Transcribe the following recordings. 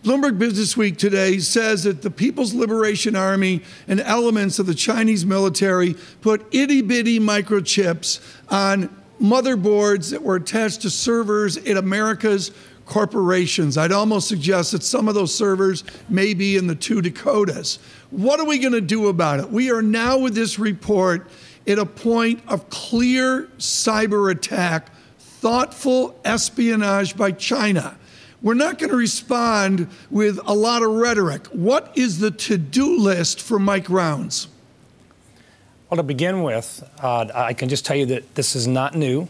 Bloomberg Businessweek today says that the People's Liberation Army and elements of the Chinese military put itty-bitty microchips on motherboards that were attached to servers in America's corporations. I'd almost suggest that some of those servers may be in the 2 Dakotas. What are we going to do about it? We are now, with this report, at a point of clear cyber attack, thoughtful espionage by China. We're not going to respond with a lot of rhetoric. What is the to-do list for Mike Rounds? Well, to begin with, I can just tell you that this is not new.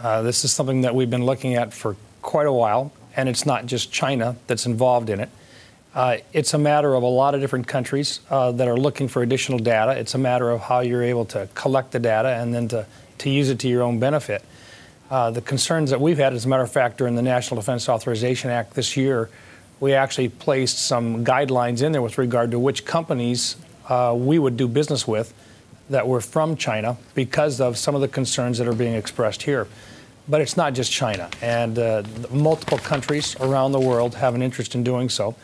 This is something that we've been looking at for quite a while, and it's not just China that's involved in it. It's a matter of a lot of different countries that are looking for additional data. It's a matter of how you're able to collect the data and then to use it to your own benefit. The concerns that we've had, as a matter of fact, during the National Defense Authorization Act this year, we actually placed some guidelines in there with regard to which companies we would do business with that were from China because of some of the concerns that are being expressed here. But it's not just China, and multiple countries around the world have an interest in doing so.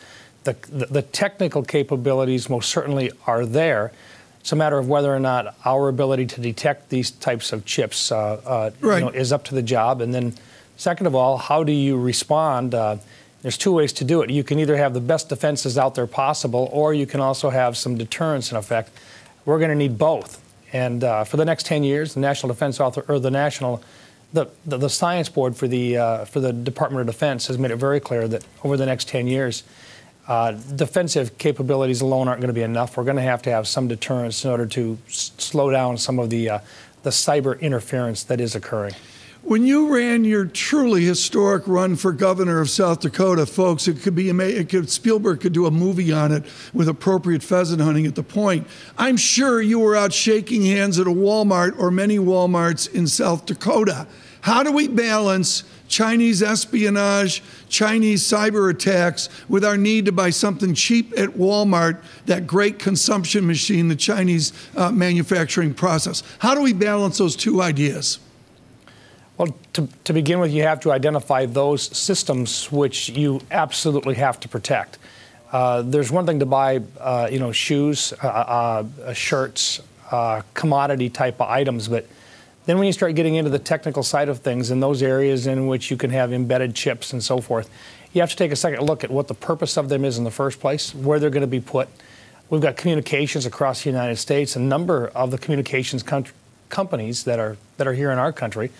The technical capabilities most certainly are there. It's a matter of whether or not our ability to detect these types of chips is up to the job. And then, second of all, how do you respond? There's two ways to do it. You can either have the best defenses out there possible, or you can also have some deterrence in effect. We're going to need both. And for the next 10 years, the National Defense the Science Board for the Department of Defense has made it very clear that over the next 10 years, defensive capabilities alone aren't going to be enough. We're going to have some deterrence in order to slow down some of the cyber interference that is occurring. When you ran your truly historic run for governor of South Dakota, folks, Spielberg could do a movie on it with appropriate pheasant hunting at the point. I'm sure you were out shaking hands at a Walmart or many Walmarts in South Dakota. How do we balance Chinese espionage, Chinese cyber attacks with our need to buy something cheap at Walmart, that great consumption machine, the Chinese manufacturing process? How do we balance those two ideas? Well, to begin with, you have to identify those systems which you absolutely have to protect. There's one thing to buy, shoes, shirts, commodity type of items, but then when you start getting into the technical side of things in those areas in which you can have embedded chips and so forth, you have to take a second look at what the purpose of them is in the first place, where they're going to be put. We've got communications across the United States. A number of the communications companies that are here in our country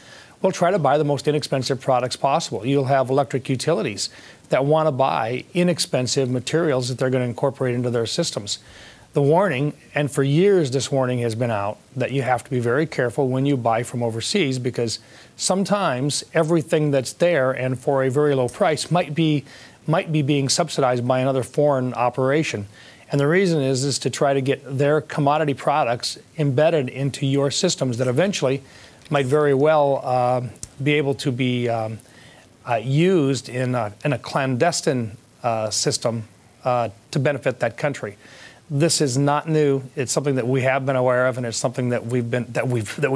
will try to buy the most inexpensive products possible. You'll have electric utilities that want to buy inexpensive materials that they're going to incorporate into their systems. The warning, and for years this warning has been out, that you have to be very careful when you buy from overseas, because sometimes everything that's there and for a very low price might be being subsidized by another foreign operation. And the reason is to try to get their commodity products embedded into your systems that eventually might very well be able to be used in a clandestine system to benefit that country. This is not new. It's something that we have been aware of, and it's something that we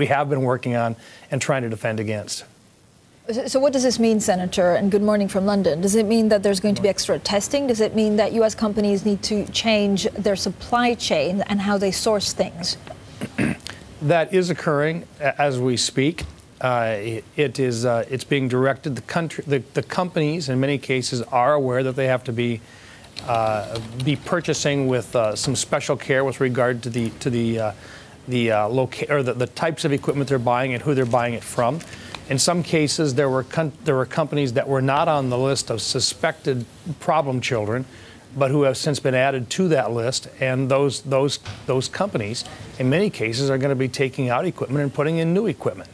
have been working on and trying to defend against. So what does this mean, Senator? And good morning from London. Does it mean that there's going to be extra testing? Does it mean that U.S. companies need to change their supply chain and how they source things? That is occurring as we speak. It's being directed. The companies, in many cases, are aware that they have to be purchasing with some special care with regard to the types of equipment they're buying and who they're buying it from. In some cases, there were companies that were not on the list of suspected problem children, but who have since been added to that list. And those companies, in many cases, are going to be taking out equipment and putting in new equipment.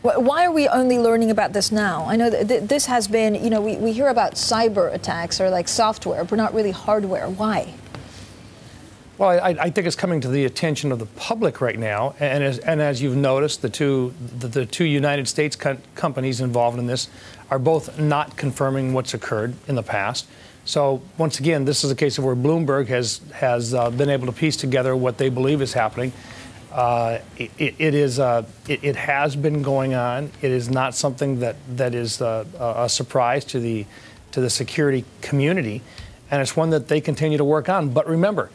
Why are we only learning about this now? I know that this has been, we hear about cyber attacks or like software, but not really hardware. Why? Well, I think it's coming to the attention of the public right now, and as you've noticed, the two United States companies involved in this are both not confirming what's occurred in the past. So once again, this is a case of where Bloomberg has been able to piece together what they believe is happening. It has been going on. It is not something that is a surprise to the to the security community, and it's one that they continue to work on. But remember,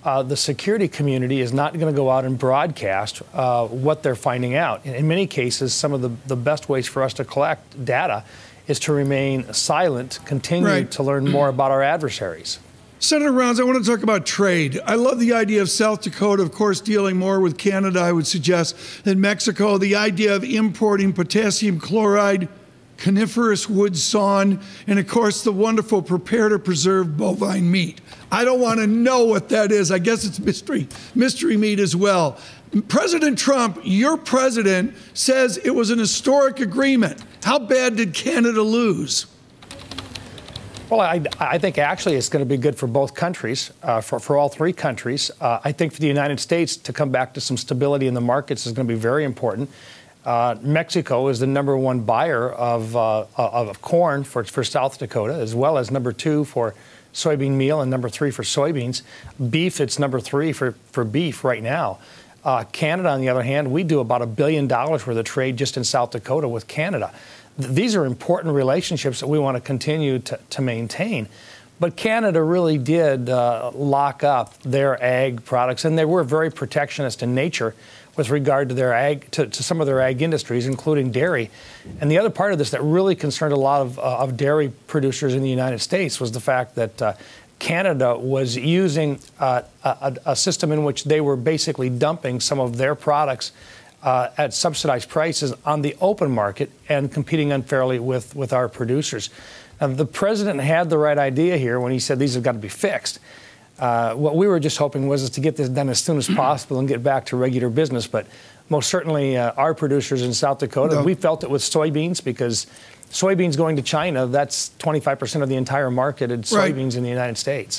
the security community is not going to go out and broadcast what they're finding out. In many cases, some of the best ways for us to collect data is to remain silent, continue to learn more about our adversaries. Senator Rounds, I want to talk about trade. I love the idea of South Dakota, of course, dealing more with Canada, I would suggest, than Mexico. The idea of importing potassium chloride, coniferous wood sawn, and of course the wonderful prepared or preserved bovine meat. I don't want to know what that is. I guess it's mystery meat as well. President Trump, your president, says it was an historic agreement. How bad did Canada lose? Well, I think actually it's going to be good for both countries, for all three countries. I think for the United States to come back to some stability in the markets is going to be very important. Mexico is the #1 buyer of corn for South Dakota, as well as #2 for soybean meal and #3 for soybeans. Beef, it's #3 for beef right now. Canada, on the other hand, we do about $1 billion worth of trade just in South Dakota with Canada. These are important relationships that we want to continue to maintain. But Canada really did lock up their ag products, and they were very protectionist in nature with regard to their ag, to some of their ag industries, including dairy. And the other part of this that really concerned a lot of dairy producers in the United States was the fact that Canada was using a system in which they were basically dumping some of their products at subsidized prices on the open market and competing unfairly with our producers. Now, the president had the right idea here when he said these have got to be fixed. What we were just hoping was to get this done as soon as possible and get back to regular business. But most certainly our producers in South Dakota, we felt it with soybeans, because soybeans going to China, that's 25% of the entire market in soybeans in the United States.